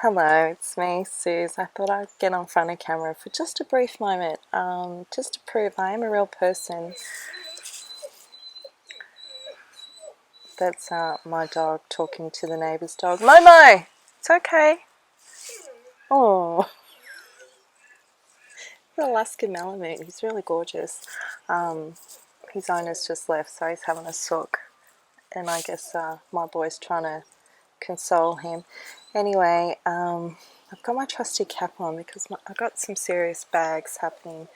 Hello, it's me, Suze. I thought I'd get on front of camera for just a brief moment, just to prove I am a real person. That's my dog talking to the neighbour's dog. Momo! It's okay. Oh, the Alaskan Malamute. He's really gorgeous. His owner's just left, so he's having a sook. And I guess my boy's trying to console him. Anyway, I've got my trusty cap on because I've got some serious bags happening,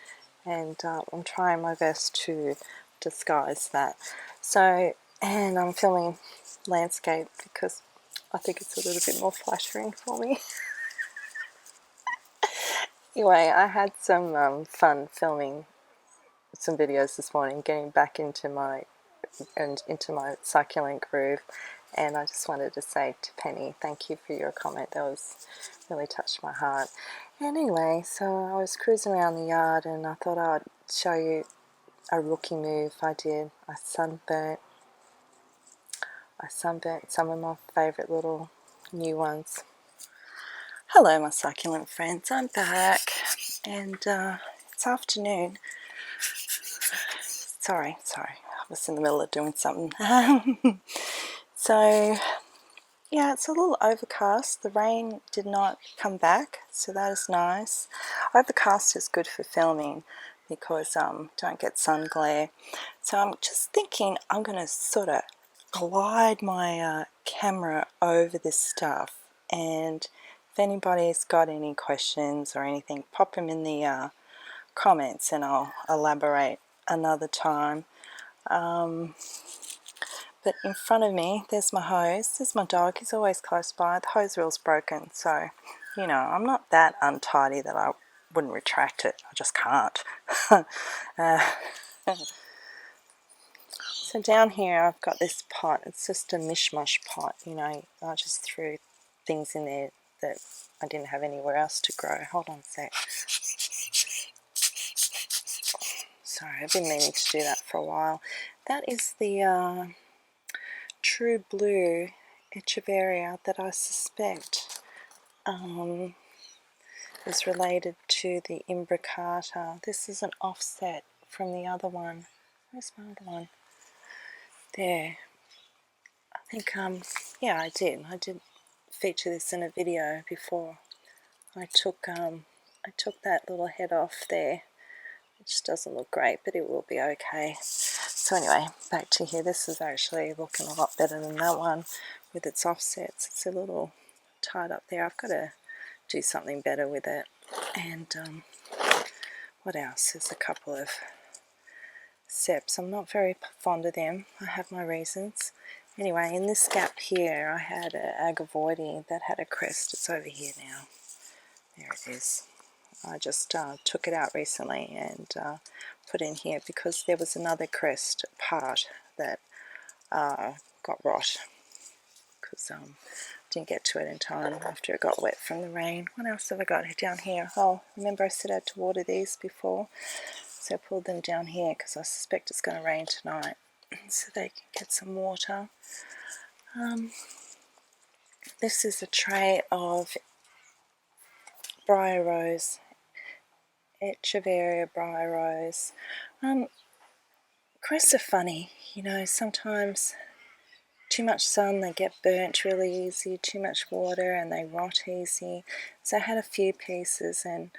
and I'm trying my best to disguise that. So, and I'm filming landscape because I think it's a little bit more flattering for me. Anyway, I had some fun filming some videos this morning, getting back into my succulent groove, and I just wanted to say to Penny, thank you for your comment. That was really touched my heart. Anyway, so I was cruising around the yard and I thought I'd show you a rookie move I did. I sunburnt some of my favourite little new ones. Hello my succulent friends, I'm back, and it's afternoon. Sorry, I was in the middle of doing something. So yeah, it's a little overcast. The rain did not come back, so that is nice. Overcast is good for filming because don't get sun glare. So I'm just thinking I'm going to sort of glide my camera over this stuff, and if anybody's got any questions or anything, pop them in the comments and I'll elaborate another time. But in front of me, there's my hose. There's my dog. He's always close by. The hose reel's broken, so, you know, I'm not that untidy that I wouldn't retract it. I just can't. So down here, I've got this pot. It's just a mishmash pot, you know. I just threw things in there that I didn't have anywhere else to grow. Hold on a sec. Sorry, I've been meaning to do that for a while. That is the true blue echeveria that I suspect is related to the imbricata. This is an offset from the other one. Where's my other one? There. I think yeah, I did feature this in a video before. I took that little head off there, which doesn't look great, but it will be okay. So anyway, back to here. This is actually looking a lot better than that one with its offsets. It's a little tied up there. I've got to do something better with it. And what else? There's a couple of seps. I'm not very fond of them. I have my reasons. Anyway, in this gap here, I had an agavoide that had a crest. It's over here now. There it is. I just took it out recently and put in here because there was another crest part that got rot because didn't get to it in time after it got wet from the rain. What else have I got down here? Oh, remember I said I had to water these before, so I pulled them down here because I suspect it's going to rain tonight so they can get some water. This is a tray of briar rose, Echeveria briar rose. Crests are funny, you know, sometimes too much sun, they get burnt really easy, too much water and they rot easy. So I had a few pieces and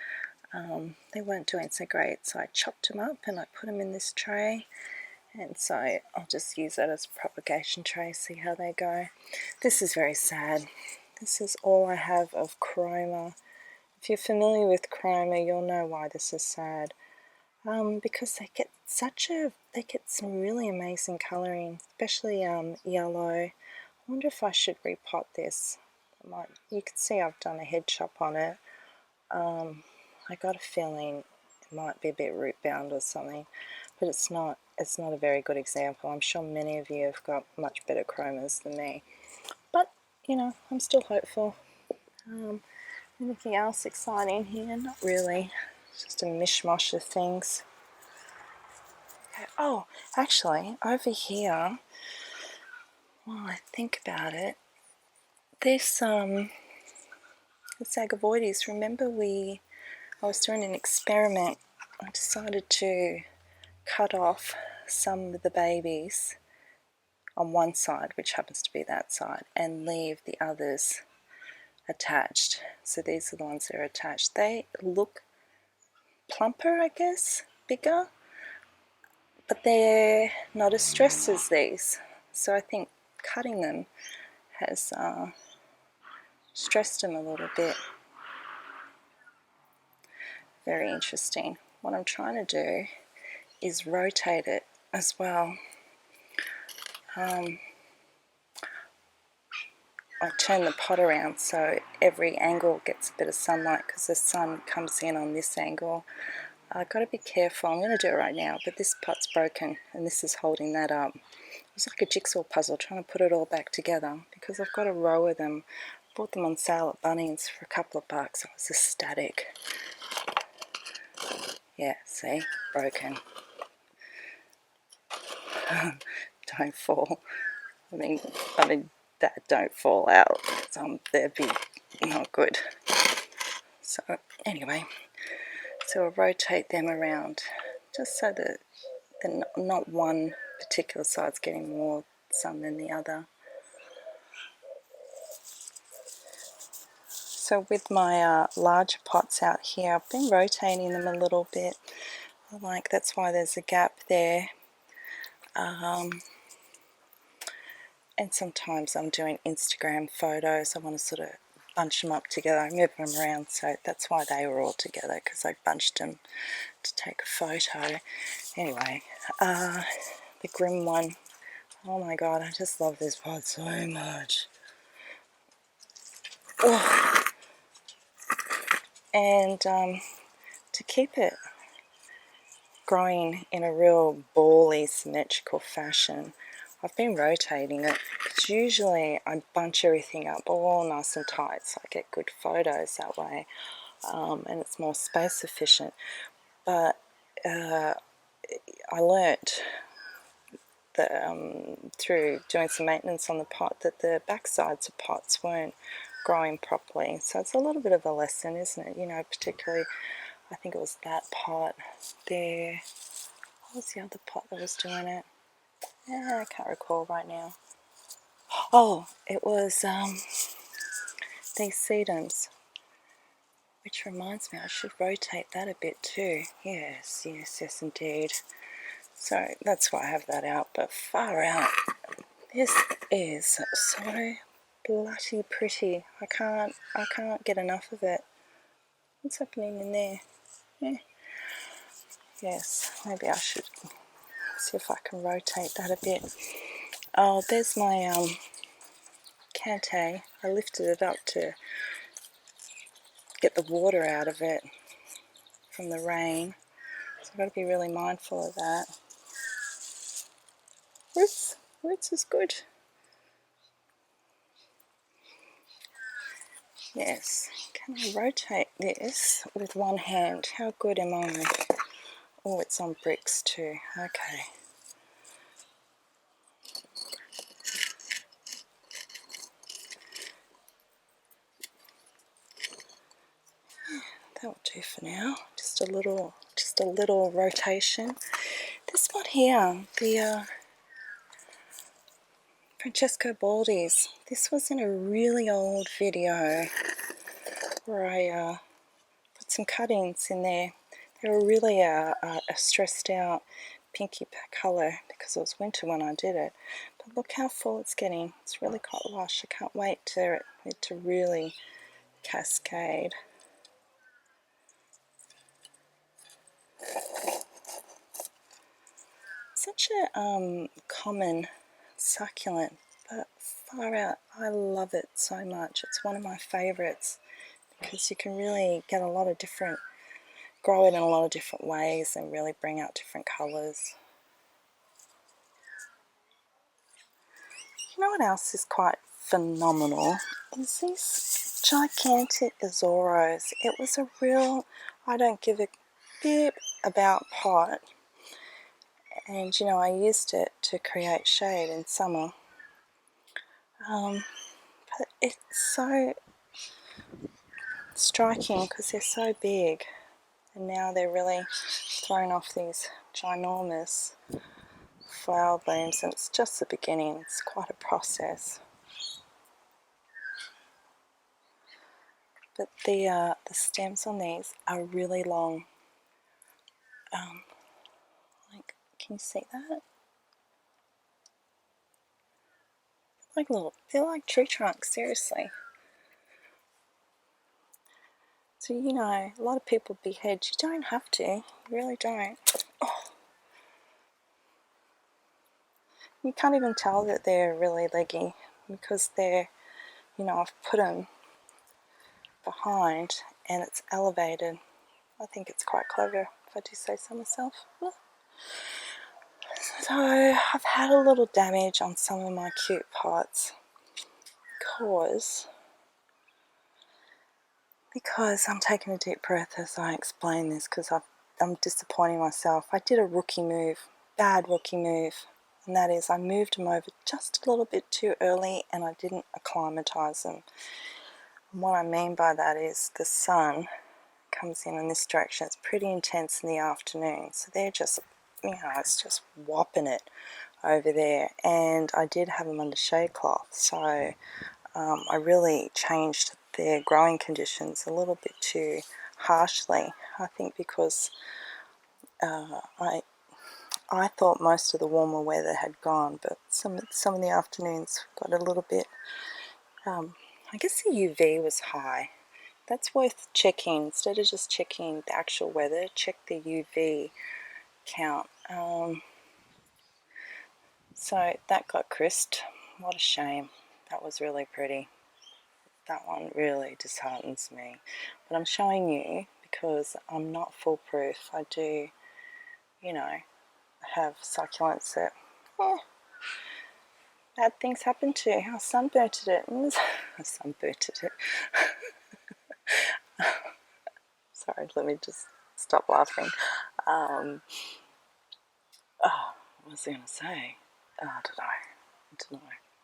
they weren't doing so great, so I chopped them up and I put them in this tray, and so I'll just use that as a propagation tray, see how they go. This is very sad. This is all I have of chroma. If you're familiar with chroma, you'll know why this is sad. Because they get some really amazing colouring, especially yellow. I wonder if I should repot this. You can see I've done a head chop on it. I got a feeling it might be a bit root bound or something, but it's not a very good example. I'm sure many of you have got much better chromas than me, but you know, I'm still hopeful. Anything else exciting here? Not really. Just a mishmash of things. Okay. Oh, actually, over here, while I think about it, this the Sagovoides, remember I was doing an experiment. I decided to cut off some of the babies on one side, which happens to be that side, and leave the others attached. So these are the ones that are attached. They look plumper, I guess, bigger, but they're not as stressed as these. So I think cutting them has stressed them a little bit. Very interesting. What I'm trying to do is rotate it as well. I turn the pot around so every angle gets a bit of sunlight, because the sun comes in on this angle. I've got to be careful. I'm going to do it right now, but this pot's broken and this is holding that up. It's like a jigsaw puzzle trying to put it all back together, because I've got a row of them. Bought them on sale at Bunnings for a couple of bucks. I was ecstatic. Yeah, see? Broken. Don't fall. I mean, Dad, don't fall out. They'd be not good. So anyway, so I'll rotate them around just so that not one particular side's getting more sun than the other. So with my larger pots out here, I've been rotating them a little bit. That's why there's a gap there. And sometimes I'm doing Instagram photos. I want to sort of bunch them up together. I move them around, so that's why they were all together, because I bunched them to take a photo. Anyway, the Grim one. Oh my god, I just love this pot so much. Oh. And to keep it growing in a real bally, symmetrical fashion, I've been rotating it, because usually I bunch everything up all nice and tight so I get good photos that way, and it's more space efficient. But I learnt that through doing some maintenance on the pot, that the back sides of pots weren't growing properly. So it's a little bit of a lesson, isn't it? You know, particularly, I think it was that pot there. What was the other pot that was doing it? Yeah, I can't recall right now. Oh, it was these sedums, which reminds me I should rotate that a bit too. Yes, indeed. So that's why I have that out, but far out. This is so bloody pretty. I can't get enough of it. What's happening in there? Yeah. Yes, maybe I should see if I can rotate that a bit. Oh, there's my Cante. I lifted it up to get the water out of it from the rain. So I've got to be really mindful of that. Roots is good. Yes. Can I rotate this with one hand? How good am I? Oh, it's on bricks too. Okay. That'll do for now. Just a little rotation. This one here, the Francesco Baldi's. This was in a really old video where I put some cuttings in there. They were really a stressed out pinky colour because it was winter when I did it. But look how full it's getting. It's really quite lush. I can't wait for it to really cascade. Such a common succulent, but far out. I love it so much. It's one of my favourites because you can really get a lot of different, grow it in a lot of different ways and really bring out different colours. You know what else is quite phenomenal? Is this gigantic Azoros. It was a real, I don't give a bit about pot. And you know, I used it to create shade in summer. But it's so striking because they're so big, and now they're really thrown off these ginormous flower blooms, and it's just the beginning. It's quite a process. But the stems on these are really long. Like, can you see that? Like they're like tree trunks, seriously. So, you know, a lot of people behead. You don't have to. You really don't. Oh. You can't even tell that they're really leggy because they're, you know, I've put them behind and it's elevated. I think it's quite clever, if I do say so myself. So I've had a little damage on some of my cute pots because I'm taking a deep breath as I explain this, because I'm disappointing myself. I did a rookie move, bad rookie move, and that is I moved them over just a little bit too early and I didn't acclimatise them. And what I mean by that is the sun comes in this direction. It's pretty intense in the afternoon, so they're just, you know, it's just whopping it over there. And I did have them under shade cloth, so I really changed their growing conditions a little bit too harshly, I think, because I thought most of the warmer weather had gone, but some of the afternoons got a little bit, I guess the UV was high. That's worth checking. Instead of just checking the actual weather, check the UV count. So that got crisped. What a shame. That was really pretty. That one really disheartens me. But I'm showing you because I'm not foolproof. I do, you know, have succulents that bad things happen to. I sunburnt it. I sunburnt it. Sorry, let me just stop laughing. What was I going to say? I don't know.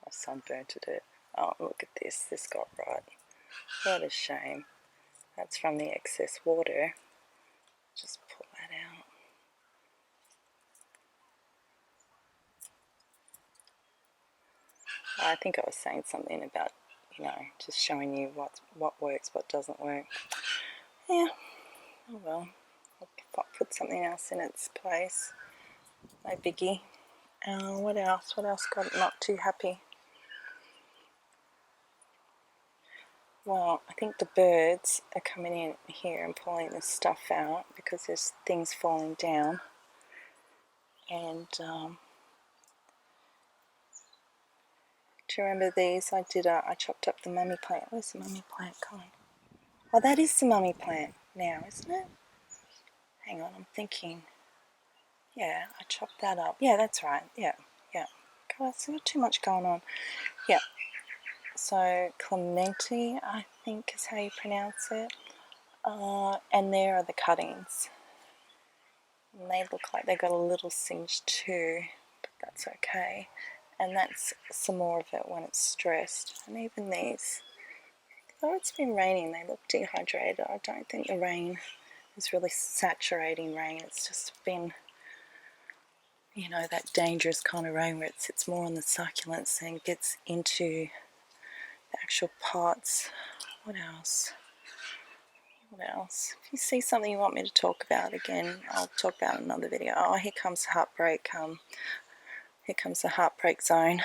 I sunburnt it. Oh, look at this. This got right. What a shame. That's from the excess water. Just pull that out. I think I was saying something about, you know, just showing you what works, what doesn't work. Yeah. Oh well. I'll put something else in its place. No biggie. What else? What else got not too happy? Well, I think the birds are coming in here and pulling this stuff out because there's things falling down. And do you remember these? I chopped up the mummy plant. Where's the mummy plant going? Oh, that is the mummy plant now, isn't it? Hang on, I'm thinking. Yeah, I chopped that up. Yeah, that's right. Yeah. God, there's not too much going on. Yeah. So Clementi, I think is how you pronounce it. And there are the cuttings. And they look like they got a little singe too, but that's okay. And that's some more of it when it's stressed. And even these, though it's been raining, they look dehydrated. I don't think the rain is really saturating rain. It's just been, you know, that dangerous kind of rain where it sits more on the succulents and gets into the actual pots. What else? If you see something you want me to talk about, again, I'll talk about in another video. Oh, here comes heartbreak. Here comes the heartbreak zone.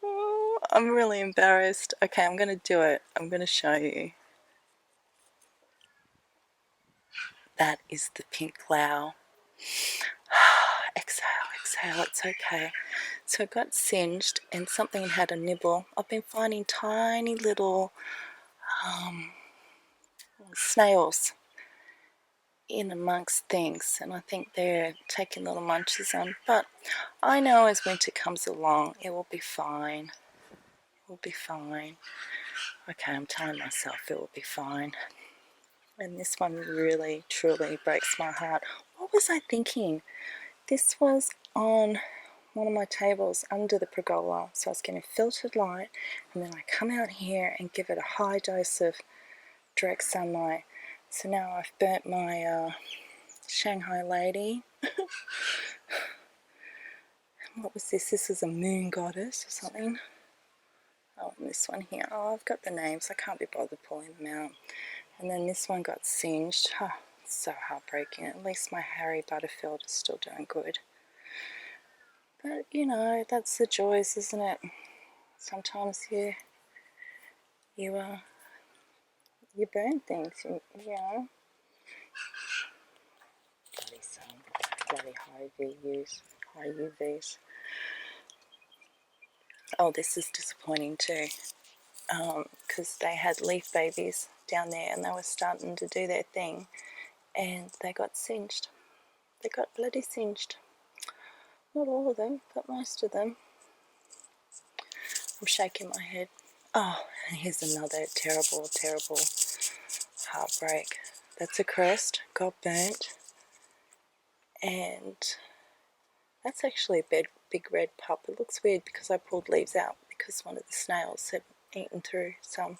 Oh, I'm really embarrassed. Okay, I'm going to do it. I'm going to show you. That is the pink flower. Exhale, it's okay. So it got singed and something had a nibble. I've been finding tiny little snails in amongst things, and I think they're taking little munches on. But I know as winter comes along, it will be fine. It will be fine. Okay, I'm telling myself it will be fine. And this one really, truly breaks my heart. What was I thinking? This was on one of my tables under the pergola, so I was getting filtered light, and then I come out here and give it a high dose of direct sunlight. So now I've burnt my Shanghai lady. What was this? This is a moon goddess or something. Oh, and this one here. Oh, I've got the names. I can't be bothered pulling them out. And then this one got singed. Oh, it's so heartbreaking. At least my Harry Butterfield is still doing good. But, you know, that's the joys, isn't it? Sometimes you burn things, you know. Bloody sun. Bloody high UVs. Oh, this is disappointing too. Because they had leaf babies down there and they were starting to do their thing, and they got singed. They got bloody singed. Not all of them, but most of them. I'm shaking my head. Oh, and here's another terrible, terrible heartbreak. That's a crest, got burnt, and that's actually a big red pup. It looks weird because I pulled leaves out because one of the snails had eaten through some.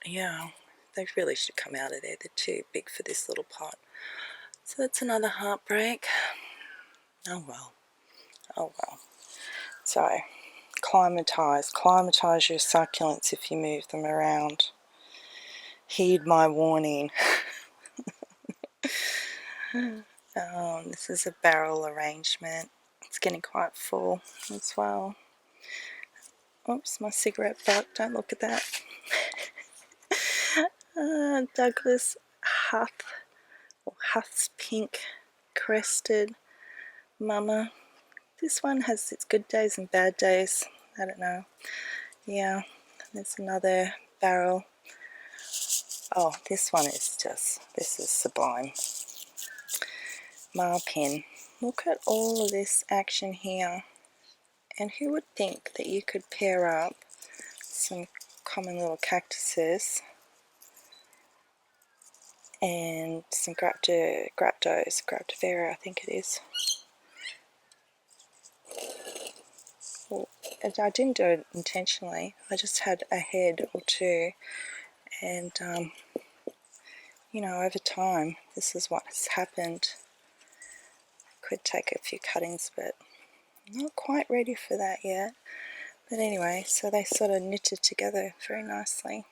Yeah, they really should come out of there. They're too big for this little pot. So that's another heartbreak. Oh well. Oh well. So, acclimatise your succulents if you move them around. Heed my warning. This is a barrel arrangement. It's getting quite full as well. Oops, my cigarette butt. Don't look at that. Douglas Huth's pink crested mama. This one has its good days and bad days. I don't know. Yeah, there's another barrel. Oh, this one is this is sublime. Marpin. Look at all of this action here. And who would think that you could pair up some common little cactuses and some Graptovera, I think it is. Well, I didn't do it intentionally. I just had a head or two, and you know, over time, this is what has happened. Could take a few cuttings, but I'm not quite ready for that yet. But anyway, so they sort of knitted together very nicely.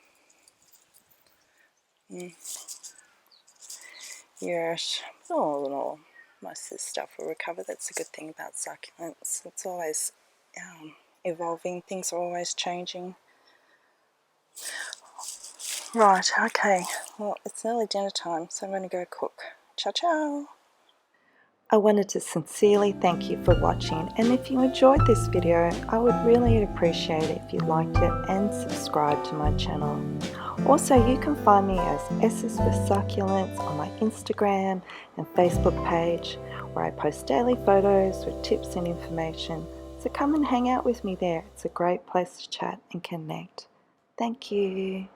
Yes, all in all, most of this stuff will recover. That's a good thing about succulents. It's always evolving. Things are always changing. Right, okay. Well, it's nearly dinner time, so I'm going to go cook. Ciao, ciao. I wanted to sincerely thank you for watching, and if you enjoyed this video, I would really appreciate it if you liked it and subscribe to my channel. Also, you can find me as S's for Succulents on my Instagram and Facebook page, where I post daily photos with tips and information. So come and hang out with me there. It's a great place to chat and connect. Thank you.